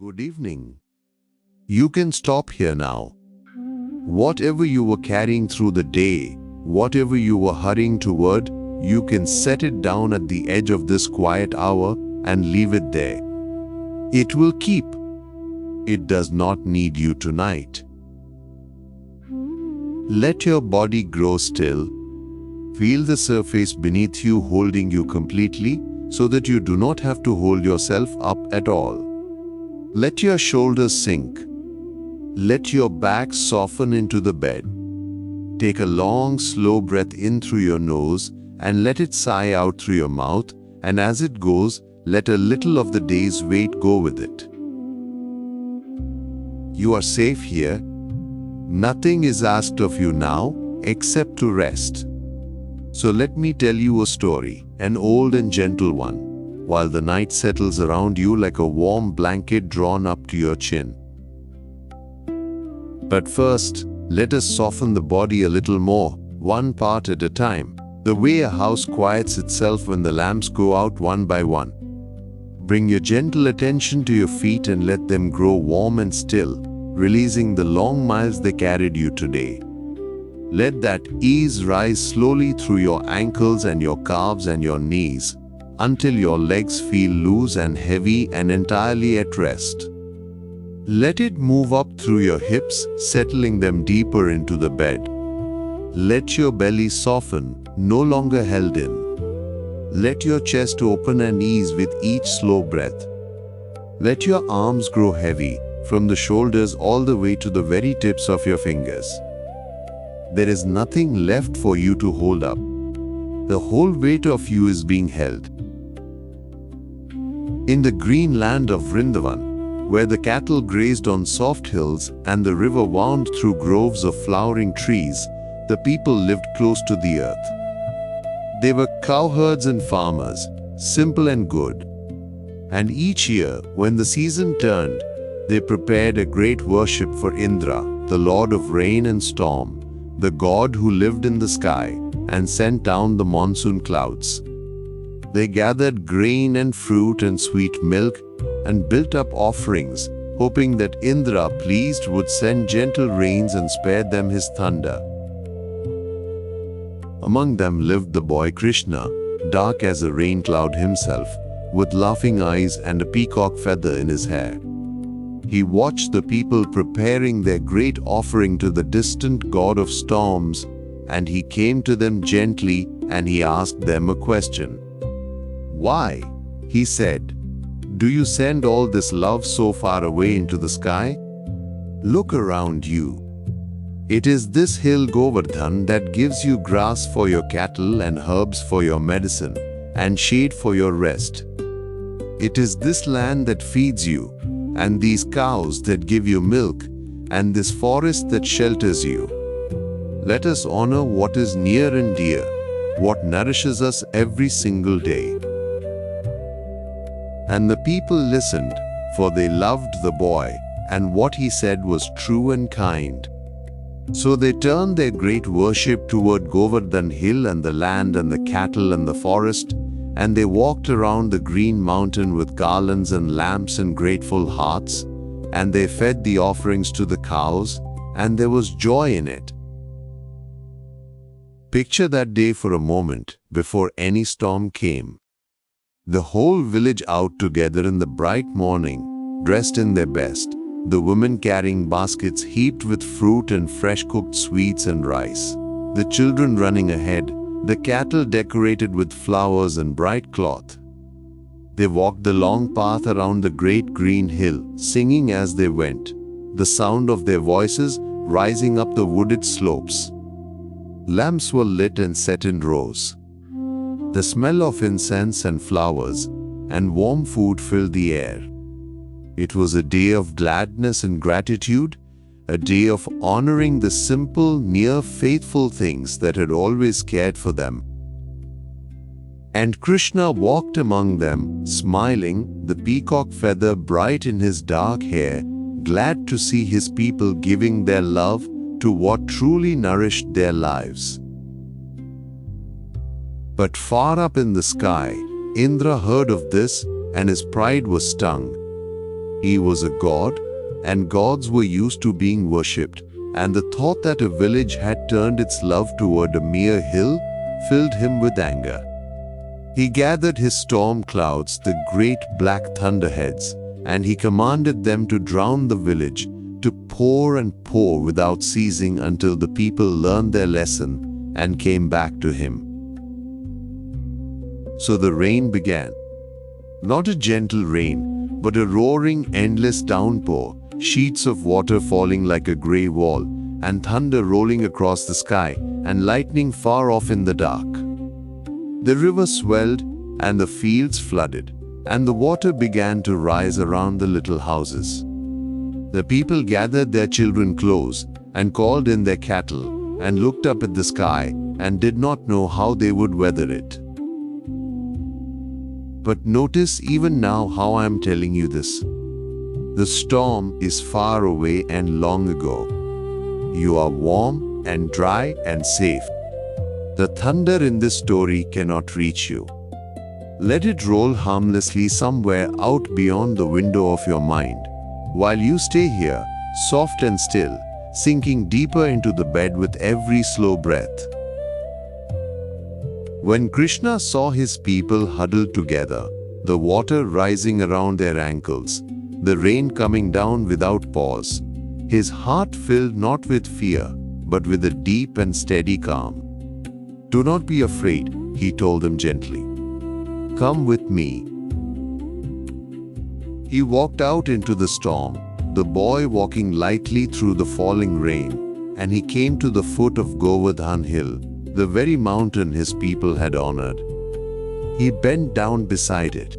Good evening. You can stop here now. Whatever you were carrying through the day, whatever you were hurrying toward, you can set it down at the edge of this quiet hour and leave it there. It will keep. It does not need you tonight. Let your body grow still. Feel the surface beneath you holding you completely so that you do not have to hold yourself up at all. Let your shoulders sink. Let your back soften into the bed. Take a long, slow breath in through your nose and let it sigh out through your mouth, and as it goes, let a little of the day's weight go with it. You are safe here. Nothing is asked of you now except to rest. So let me tell you a story, an old and gentle one, while the night settles around you like a warm blanket drawn up to your chin. But first, let us soften the body a little more, one part at a time, the way a house quiets itself when the lamps go out one by one. Bring your gentle attention to your feet and let them grow warm and still, releasing the long miles they carried you today. Let that ease rise slowly through your ankles and your calves and your knees, until your legs feel loose and heavy and entirely at rest. Let it move up through your hips, settling them deeper into the bed. Let your belly soften, no longer held in. Let your chest open and ease with each slow breath. Let your arms grow heavy, from the shoulders all the way to the very tips of your fingers. There is nothing left for you to hold up. The whole weight of you is being held. In the green land of Vrindavan, where the cattle grazed on soft hills and the river wound through groves of flowering trees, the people lived close to the earth. They were cowherds and farmers, simple and good. And each year, when the season turned, they prepared a great worship for Indra, the lord of rain and storm, the god who lived in the sky and sent down the monsoon clouds. They gathered grain and fruit and sweet milk and built up offerings, hoping that Indra, pleased, would send gentle rains and spare them his thunder. Among them lived the boy Krishna, dark as a rain cloud himself, with laughing eyes and a peacock feather in his hair. He watched the people preparing their great offering to the distant god of storms, and he came to them gently and he asked them a question. "Why," he said, "do you send all this love so far away into the sky? Look around you. It is this hill Govardhan that gives you grass for your cattle and herbs for your medicine and shade for your rest. It is this land that feeds you, and these cows that give you milk, and this forest that shelters you. Let us honor what is near and dear, what nourishes us every single day." And the people listened, for they loved the boy, and what he said was true and kind. So they turned their great worship toward Govardhan Hill and the land and the cattle and the forest, and they walked around the green mountain with garlands and lamps and grateful hearts, and they fed the offerings to the cows, and there was joy in it. Picture that day for a moment before any storm came. The whole village out together in the bright morning, dressed in their best, the women carrying baskets heaped with fruit and fresh cooked sweets and rice, the children running ahead, the cattle decorated with flowers and bright cloth. They walked the long path around the great green hill, singing as they went, the sound of their voices rising up the wooded slopes. Lamps were lit and set in rows. The smell of incense and flowers and warm food filled the air. It was a day of gladness and gratitude, a day of honoring the simple, near faithful things that had always cared for them. And Krishna walked among them, smiling, the peacock feather bright in his dark hair, glad to see his people giving their love to what truly nourished their lives. But far up in the sky, Indra heard of this and his pride was stung. He was a god, and gods were used to being worshipped, and the thought that a village had turned its love toward a mere hill filled him with anger. He gathered his storm clouds, the great black thunderheads, and he commanded them to drown the village, to pour and pour without ceasing until the people learned their lesson and came back to him. So the rain began. Not a gentle rain, but a roaring, endless downpour, sheets of water falling like a grey wall, and thunder rolling across the sky, and lightning far off in the dark. The river swelled, and the fields flooded, and the water began to rise around the little houses. The people gathered their children close, and called in their cattle, and looked up at the sky, and did not know how they would weather it. But notice even now how I am telling you this. The storm is far away and long ago. You are warm and dry and safe. The thunder in this story cannot reach you. Let it roll harmlessly somewhere out beyond the window of your mind, while you stay here, soft and still, sinking deeper into the bed with every slow breath. When Krishna saw his people huddled together, the water rising around their ankles, the rain coming down without pause, his heart filled not with fear, but with a deep and steady calm. "Do not be afraid," he told them gently. "Come with me." He walked out into the storm, the boy walking lightly through the falling rain, and he came to the foot of Govardhan Hill, the very mountain his people had honored. He bent down beside it.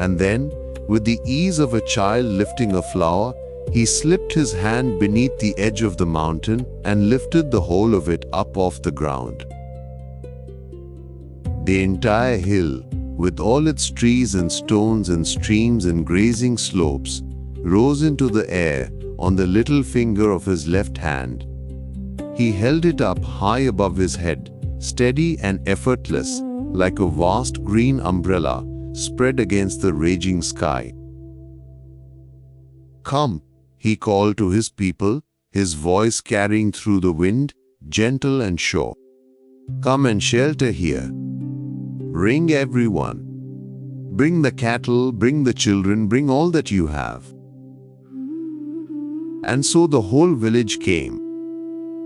And then, with the ease of a child lifting a flower, he slipped his hand beneath the edge of the mountain and lifted the whole of it up off the ground. The entire hill, with all its trees and stones and streams and grazing slopes, rose into the air on the little finger of his left hand. He held it up high above his head, steady and effortless, like a vast green umbrella spread against the raging sky. "Come," he called to his people, his voice carrying through the wind, gentle and sure. "Come and shelter here. Bring everyone. Bring the cattle, bring the children, bring all that you have." And so the whole village came.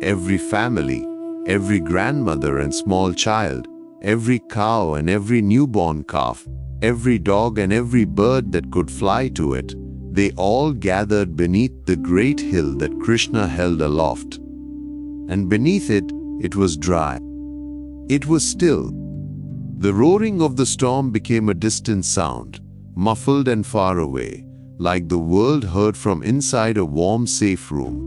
Every family, every grandmother and small child, every cow and every newborn calf, every dog and every bird that could fly to it, they all gathered beneath the great hill that Krishna held aloft. And beneath it, it was dry. It was still. The roaring of the storm became a distant sound, muffled and far away, like the world heard from inside a warm, safe room.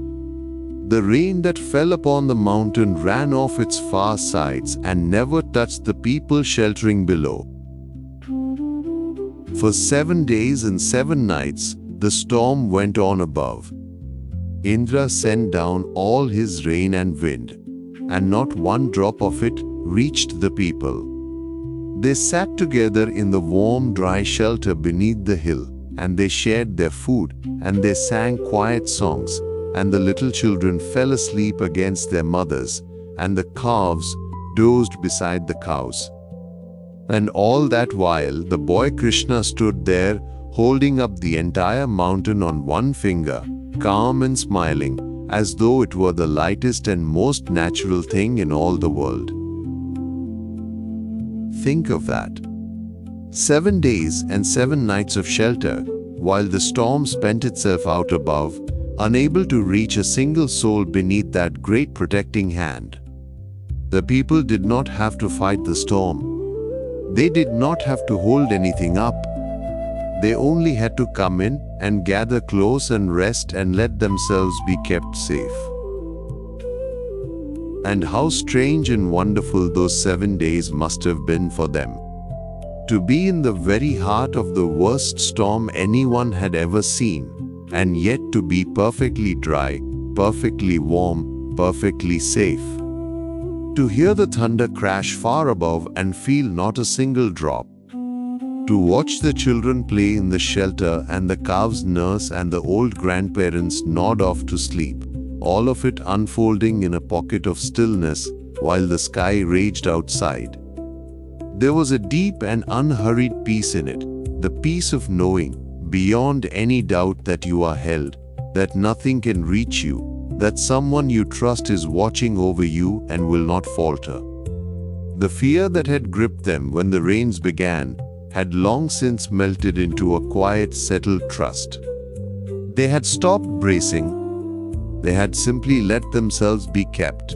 The rain that fell upon the mountain ran off its far sides and never touched the people sheltering below. For 7 days and 7 nights, the storm went on above. Indra sent down all his rain and wind, and not one drop of it reached the people. They sat together in the warm, dry shelter beneath the hill, and they shared their food, and they sang quiet songs, and the little children fell asleep against their mothers, and the calves dozed beside the cows. And all that while, the boy Krishna stood there, holding up the entire mountain on one finger, calm and smiling, as though it were the lightest and most natural thing in all the world. Think of that. 7 days and 7 nights of shelter, while the storm spent itself out above, unable to reach a single soul beneath that great protecting hand. The people did not have to fight the storm. They did not have to hold anything up. They only had to come in and gather close and rest and let themselves be kept safe. And how strange and wonderful those 7 days must have been for them. To be in the very heart of the worst storm anyone had ever seen, and yet to be perfectly dry, perfectly warm, perfectly safe. To hear the thunder crash far above and feel not a single drop. to watch the children play in the shelter and the calves nurse and the old grandparents nod off to sleep, all of it unfolding in a pocket of stillness while the sky raged outside. There was a deep and unhurried peace in it, the peace of knowing, beyond any doubt, that you are held, that nothing can reach you, that someone you trust is watching over you and will not falter. The fear that had gripped them when the rains began had long since melted into a quiet, settled trust. They had stopped bracing. They had simply let themselves be kept.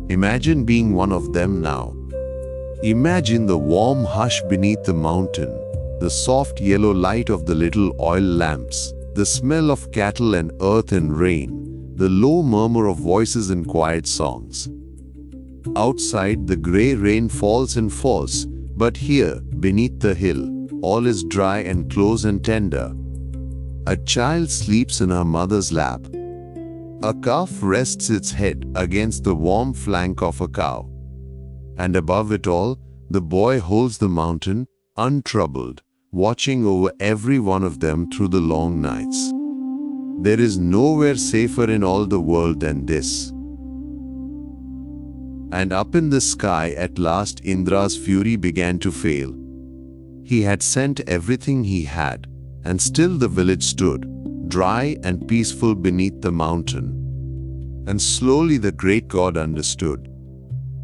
Imagine being one of them now. Imagine the warm hush beneath the mountain, the soft yellow light of the little oil lamps, the smell of cattle and earth and rain, the low murmur of voices and quiet songs. Outside, the grey rain falls and falls, but here, beneath the hill, all is dry and close and tender. A child sleeps in her mother's lap. A calf rests its head against the warm flank of a cow. And above it all, the boy holds the mountain, untroubled, watching over every one of them through the long nights. There is nowhere safer in all the world than this. And up in the sky at last Indra's fury began to fail. He had sent everything he had, and still the village stood, dry and peaceful beneath the mountain. And slowly the great god understood.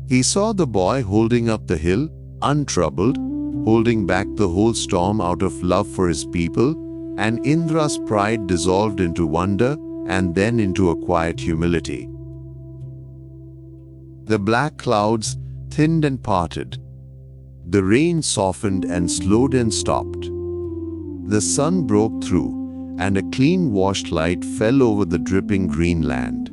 He saw the boy holding up the hill, untroubled, holding back the whole storm out of love for his people, and Indra's pride dissolved into wonder and then into a quiet humility. The black clouds thinned and parted. The rain softened and slowed and stopped. The sun broke through, and a clean-washed light fell over the dripping green land.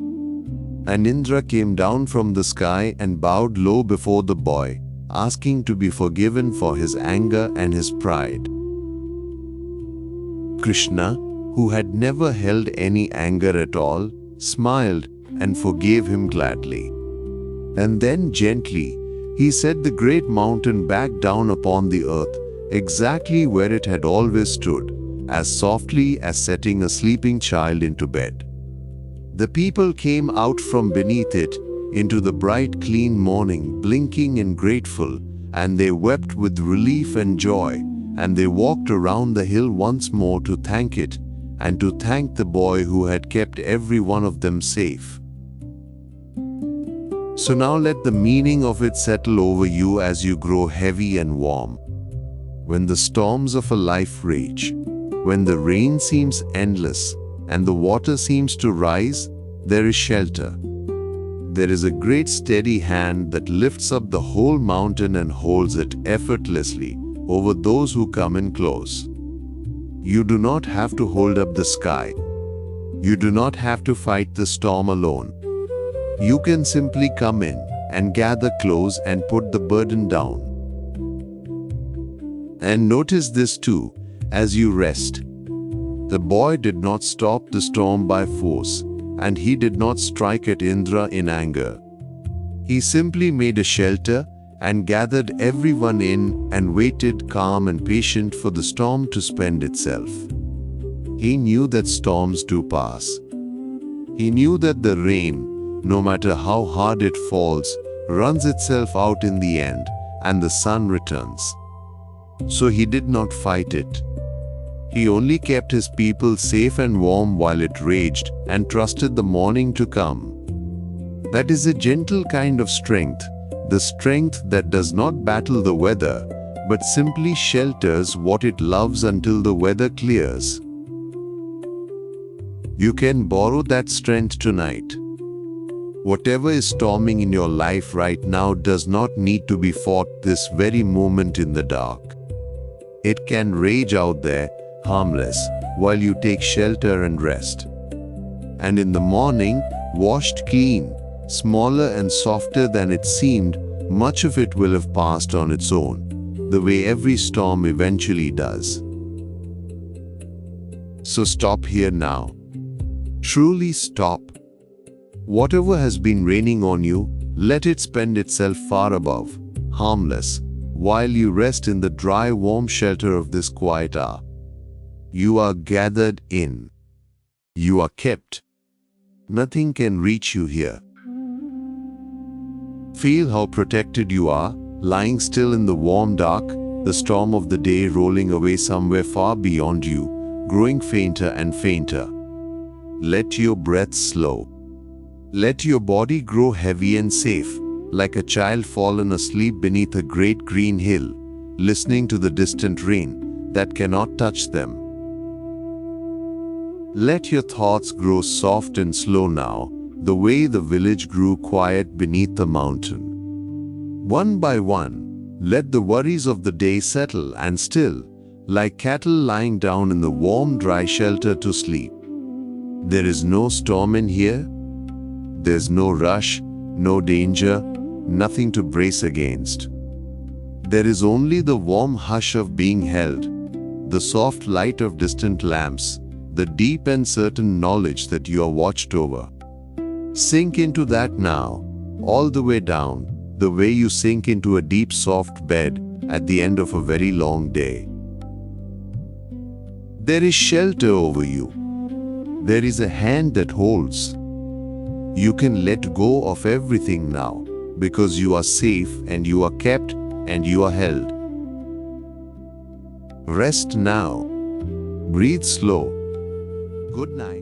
And Indra came down from the sky and bowed low before the boy, asking to be forgiven for his anger and his pride. Krishna, who had never held any anger at all, smiled and forgave him gladly. And then gently, he set the great mountain back down upon the earth, exactly where it had always stood, as softly as setting a sleeping child into bed. The people came out from beneath it into the bright, clean morning, blinking and grateful, and they wept with relief and joy, and they walked around the hill once more to thank it, and to thank the boy who had kept every one of them safe. So now let the meaning of it settle over you as you grow heavy and warm. When the storms of a life rage, when the rain seems endless and the water seems to rise, there is shelter. There is a great steady hand that lifts up the whole mountain and holds it effortlessly over those who come in close. You do not have to hold up the sky. You do not have to fight the storm alone. You can simply come in and gather close and put the burden down. And notice this too, as you rest. The boy did not stop the storm by force, and he did not strike at Indra in anger. He simply made a shelter and gathered everyone in and waited calm and patient for the storm to spend itself. He knew that storms do pass. He knew that the rain, no matter how hard it falls, runs itself out in the end, and the sun returns. So he did not fight it. He only kept his people safe and warm while it raged, and trusted the morning to come. That is a gentle kind of strength, the strength that does not battle the weather, but simply shelters what it loves until the weather clears. You can borrow that strength tonight. Whatever is storming in your life right now does not need to be fought this very moment in the dark. It can rage out there, harmless, while you take shelter and rest. And in the morning, washed clean, smaller and softer than it seemed, much of it will have passed on its own, the way every storm eventually does. So stop here now. Truly stop. Whatever has been raining on you, let it spend itself far above, harmless, while you rest in the dry, warm shelter of this quiet hour. You are gathered in. You are kept. Nothing can reach you here. Feel how protected you are, lying still in the warm dark, the storm of the day rolling away somewhere far beyond you, growing fainter and fainter. Let your breath slow. Let your body grow heavy and safe, like a child fallen asleep beneath a great green hill, listening to the distant rain that cannot touch them. Let your thoughts grow soft and slow now, the way the village grew quiet beneath the mountain. One by one, let the worries of the day settle and still, like cattle lying down in the warm, dry shelter to sleep. There is no storm in here. There's no rush, no danger, nothing to brace against. There is only the warm hush of being held, the soft light of distant lamps, the deep and certain knowledge that you are watched over. Sink into that now, all the way down, the way you sink into a deep soft bed at the end of a very long day. There is shelter over you. There is a hand that holds. You can let go of everything now because you are safe and you are kept and you are held. Rest now. Breathe slow. Good night.